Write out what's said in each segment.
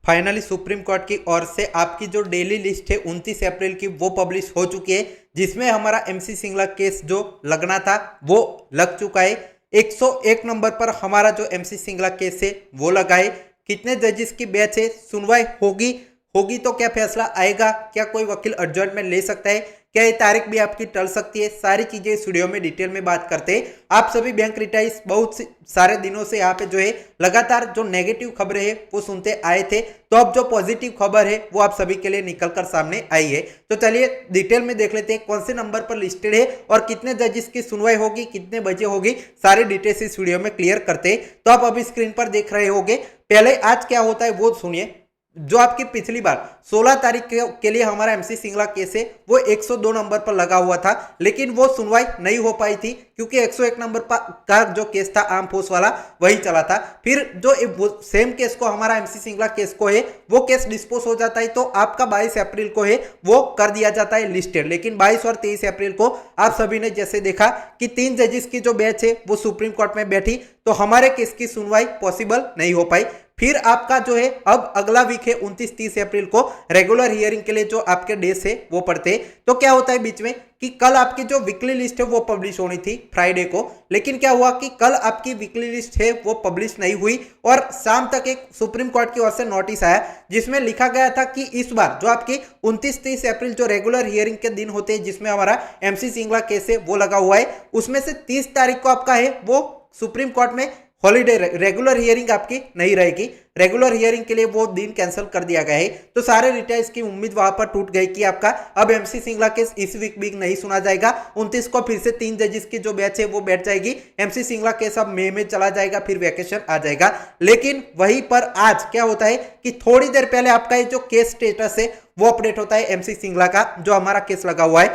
Finally supreme court की ओर से आपकी जो डेली लिस्ट है 29 अप्रैल की वो पब्लिश हो चुकी है, जिसमें हमारा एमसी सिंगला केस जो लगना था वो लग चुका है। 101 नंबर पर हमारा जो एमसी सिंगला केस है वो लगा है। कितने जजेस की बेंच है, सुनवाई होगी होगी तो क्या फैसला आएगा, क्या कोई वकील एडजॉर्नमेंट ले सकता है, क्या ये तारीख भी आपकी टल सकती है, सारी चीजें इस वीडियो में डिटेल में बात करते हैं। आप सभी बैंक रिटाइज बहुत सारे दिनों से यहाँ पे जो है लगातार जो नेगेटिव खबरें हैं वो सुनते आए थे, तो अब जो पॉजिटिव खबर है वो आप सभी के लिए निकल कर सामने आई है। तो चलिए डिटेल में देख लेते हैं कौन से नंबर पर लिस्टेड है और कितने जजेस की सुनवाई होगी, कितने बजे होगी, सारे डिटेल्स इस वीडियो में क्लियर करते हैं। तो आप अभी स्क्रीन पर देख रहे होंगे। पहले आज क्या होता है वो सुनिए। जो आपकी पिछली बार 16 तारीख के लिए हमारा एमसी सिंगला केस है वो 102 नंबर पर लगा हुआ था, लेकिन वो सुनवाई नहीं हो पाई थी क्योंकि 101 नंबर का जो केस था आर्म फोर्स वाला वही चला था। फिर जो सेम केस को हमारा एमसी सिंगला केस को है वो केस डिस्पोज हो जाता है, तो आपका 22 अप्रैल को है वो कर दिया जाता है लिस्टेड। लेकिन 22 और 23 अप्रैल को आप सभी ने जैसे देखा कि 3 जजेस की जो बेंच है वो सुप्रीम कोर्ट में बैठी, तो हमारे केस की सुनवाई पॉसिबल नहीं हो पाई। फिर आपका जो है अब अगला वीक है 29-30 अप्रैल को रेगुलर हियरिंग के लिए जो आपके डेज है वो पड़ते हैं। तो क्या होता है बीच में कि कल आपकी जो वीकली लिस्ट है वो पब्लिश होनी थी फ्राइडे को, लेकिन क्या हुआ कि कल आपकी वीकली लिस्ट है वो पब्लिश नहीं हुई और शाम तक एक सुप्रीम कोर्ट की ओर से नोटिस आया जिसमें लिखा गया था कि इस बार जो आपकी 29-30 अप्रैल जो रेगुलर हियरिंग के दिन होते हैं जिसमें हमारा एमसी सिंगला केस है वो लगा हुआ है, उसमें से 30 तारीख को आपका है वो सुप्रीम कोर्ट में हॉलीडे, रेगुलर हियरिंग आपकी नहीं रहेगी। रेगुलर हियरिंग के लिए वो दिन कैंसिल कर दिया गया है। तो सारे रिटायर्स की उम्मीद वहां पर टूट गई कि आपका अब एमसी सिंगला केस इस वीक भी नहीं सुना जाएगा। 29 को फिर से 3 जजेस की जो बेंच है वो बैठ जाएगी। एमसी सिंगला केस अब मई में चला जाएगा, फिर वैकेशन आ जाएगा। लेकिन वहीं पर आज क्या होता है कि थोड़ी देर पहले आपका ये जो केस स्टेटस है वो अपडेट होता है एमसी सिंगला का, जो हमारा केस लगा हुआ है।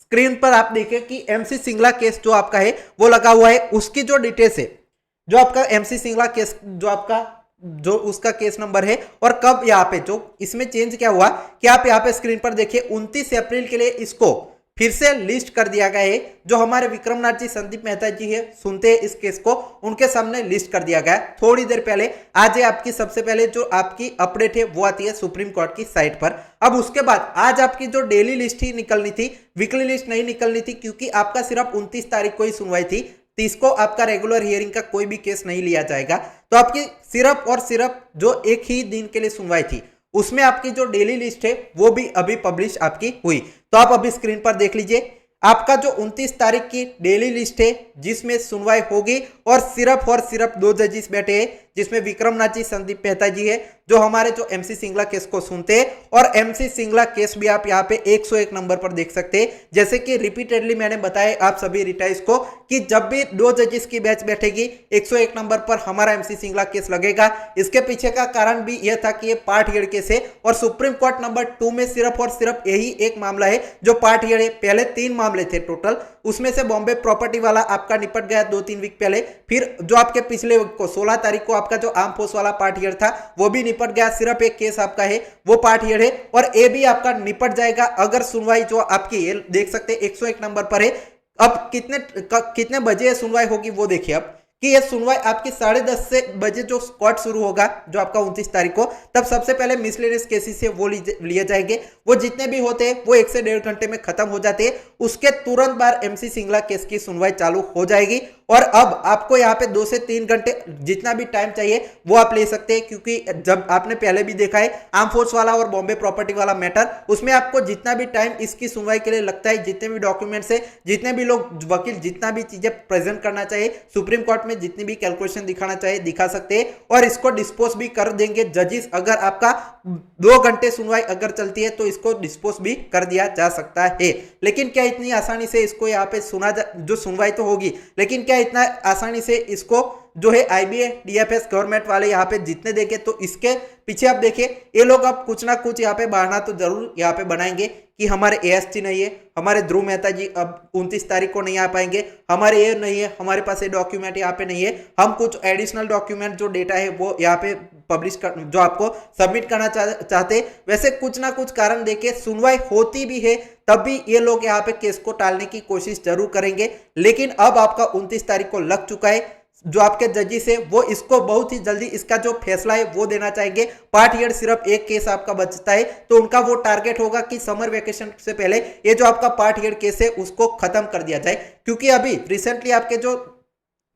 स्क्रीन पर आप देखिए कि एमसी सिंगला केस जो आपका है वो लगा हुआ है, उसकी जो डिटेल्स है, जो आपका एमसी सिंगला केस जो आपका जो उसका केस नंबर है और कब यहाँ पे जो इसमें चेंज क्या हुआ कि आप यहाँ पे स्क्रीन पर देखिए 29 अप्रैल के लिए इसको फिर से लिस्ट कर दिया गया है। जो हमारे विक्रमनाथ जी, संदीप मेहता जी है सुनते हैं इस केस को, उनके सामने लिस्ट कर दिया गया थोड़ी देर पहले। आज है आपकी सबसे पहले जो आपकी अपडेट है वो आती है सुप्रीम कोर्ट की साइट पर। अब उसके बाद आज आपकी जो डेली लिस्ट ही निकलनी थी, वीकली लिस्ट नहीं निकलनी थी क्योंकि आपका सिर्फ 29 तारीख को ही सुनवाई थी। 30 को आपका रेगुलर हियरिंग का कोई भी केस नहीं लिया जाएगा, तो आपकी सिर्फ और सिर्फ जो एक ही दिन के लिए सुनवाई थी उसमें आपकी जो डेली लिस्ट है वो भी अभी पब्लिश आपकी हुई। तो आप अभी स्क्रीन पर देख लीजिए आपका जो 29 तारीख की डेली लिस्ट है जिसमें सुनवाई होगी और सिर्फ 2 जजेस बैठे हैं, जिसमें विक्रमनाथ जी, संदीप मेहता जी है जो हमारे जो एमसी सिंगला केस को सुनते हैं। और एमसी सिंगला केस भी आप यहाँ पे 101 नंबर पर देख सकते हैं। जैसे कि रिपीटेडली मैंने बताया आप सभी रिटाइज को कि जब भी 2 जजेस की बेंच बैठेगी 101 नंबर पर हमारा एमसी सिंगला केस लगेगा। इसके पीछे का कारण भी यह था कि ये पार्ट हियर केस है और सुप्रीम कोर्ट नंबर 2 में सिर्फ और सिर्फ यही एक मामला है जो पार्ट हियर है। पहले 3 मामले थे टोटल, उसमें से बॉम्बे प्रॉपर्टी वाला आपका निपट गया 2-3 वीक पहले। फिर जो आपके पिछले वीक को 16 तारीख को आपका जो आर्म फोर्स वाला पार्ट हियर था वो भी निपट गया। सिर्फ एक केस आपका है वो पार्ट हियर है और ये भी आपका निपट जाएगा अगर सुनवाई जो आपकी देख सकते हैं 101 नंबर पर है। अब कितने बजे सुनवाई होगी वो देखिए अब कि ये सुनवाई आपकी 10:30 से बजे जो कोर्ट शुरू होगा जो आपका 29 तारीख को, तब सबसे पहले मिसलेनियस केसेस है वो लिए जाएंगे। वो जितने भी होते हैं वो 1 से 1.5 घंटे में खत्म हो जाते हैं। उसके तुरंत बाद एमसी सिंगला केस की सुनवाई चालू हो जाएगी और अब आपको यहाँ पे 2 से 3 घंटे जितना भी टाइम चाहिए वो आप ले सकते हैं, क्योंकि जब आपने पहले भी देखा है आर्म फोर्स वाला और बॉम्बे प्रॉपर्टी वाला मैटर, उसमें आपको जितना भी टाइम इसकी सुनवाई के लिए लगता है, जितने भी डॉक्यूमेंट्स है, जितने भी लोग वकील जितना भी चीजें प्रेजेंट करना चाहिए सुप्रीम कोर्ट में, जितनी भी कैलकुलेशन दिखाना चाहिए दिखा सकते हैं और इसको डिस्पोज भी कर देंगे जजेस। अगर आपका 2 घंटे सुनवाई अगर चलती है तो इसको डिस्पोज भी कर दिया जा सकता है। लेकिन क्या इतनी आसानी से इसको यहाँ पे जो सुनवाई तो होगी, लेकिन क्या इतना आसानी से इसको जो है आईबीए, डीएफएस, गवर्नमेंट वाले यहाँ पे जितने देखे, तो इसके पीछे आप देखिए ये लोग अब कुछ ना कुछ यहाँ पे बहाना तो जरूर यहाँ पे बनाएंगे कि हमारे एएसटी नहीं है, हमारे ध्रुव मेहता जी अब 29 तारीख को नहीं आ पाएंगे, हमारे ये नहीं है, हमारे पास ये डॉक्यूमेंट यहाँ पे नहीं है, हम कुछ एडिशनल डॉक्यूमेंट जो डेटा है वो यहाँ पे पब्लिश कर जो आपको सबमिट करना चाहते। वैसे कुछ ना कुछ कारण देके सुनवाई होती भी है तब भी ये लोग यहाँ पे केस को टालने की कोशिश जरूर करेंगे। लेकिन अब आपका 29 तारीख को लग चुका है, जो आपके जजेस है वो इसको बहुत ही जल्दी इसका जो फैसला है वो देना चाहेंगे। पार्ट हियर सिर्फ एक केस आपका बचता है, तो उनका वो टारगेट होगा कि समर वेकेशन से पहले ये जो आपका पार्ट हियर केस है उसको खत्म कर दिया जाए। क्योंकि अभी रिसेंटली आपके जो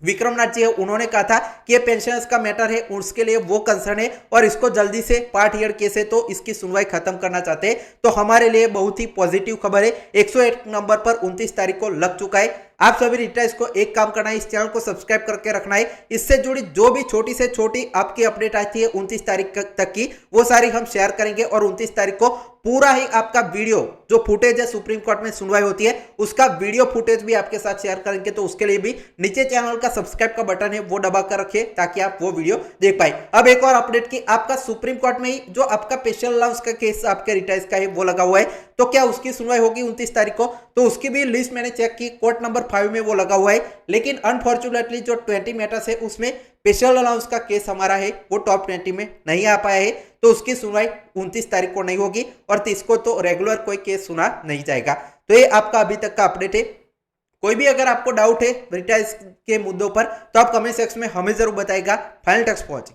विक्रमनाथ जी है उन्होंने कहा था कि ये पेंशनर्स का मैटर है, उसके लिए वो कंसर्न है और इसको जल्दी से पार्ट हियर केस है तो इसकी सुनवाई खत्म करना चाहते हैं। तो हमारे लिए बहुत ही पॉजिटिव खबर है, 101 नंबर पर 29 तारीख को लग चुका है। आप सभी रिटाइज को एक काम करना है, इस चैनल को सब्सक्राइब करके रखना है। इससे जुड़ी जो भी छोटी से छोटी आपकी अपडेट आती है 29 तारीख तक की, वो सारी हम शेयर करेंगे और 29 तारीख को पूरा ही आपका वीडियो जो फुटेज है सुप्रीम कोर्ट में सुनवाई होती है उसका वीडियो फुटेज भी आपके साथ शेयर करेंगे। तो उसके लिए भी नीचे चैनल का सब्सक्राइब का बटन है वो दबा कर रखिए ताकि आप वो वीडियो देख पाए। अब एक और अपडेट की, आपका सुप्रीम कोर्ट में ही जो आपका स्पेशल अलाउंस का केस आपके रिटाइज का है वो लगा हुआ है, तो क्या उसकी सुनवाई होगी 29 तारीख को? तो उसकी भी लिस्ट मैंने चेक की, कोर्ट नंबर 5 में वो लगा हुआ है। लेकिन अनफॉर्चुनेटली जो 20 मैटर्स है उसमें स्पेशल अलाउंस का केस हमारा है वो टॉप 20 में नहीं आ पाया है, तो उसकी सुनवाई 29 तारीख को नहीं होगी और इसको तो रेगुलर कोई केस सुना नहीं जाएगा। तो ये आपका अभी तक का अपडेट है। कोई भी अगर आपको डाउट है रिटाइज के मुद्दों पर तो आप कमेंट सेक्शन में हमें जरूर बताएगा। फाइनल टेक्स्ट पहुंचे।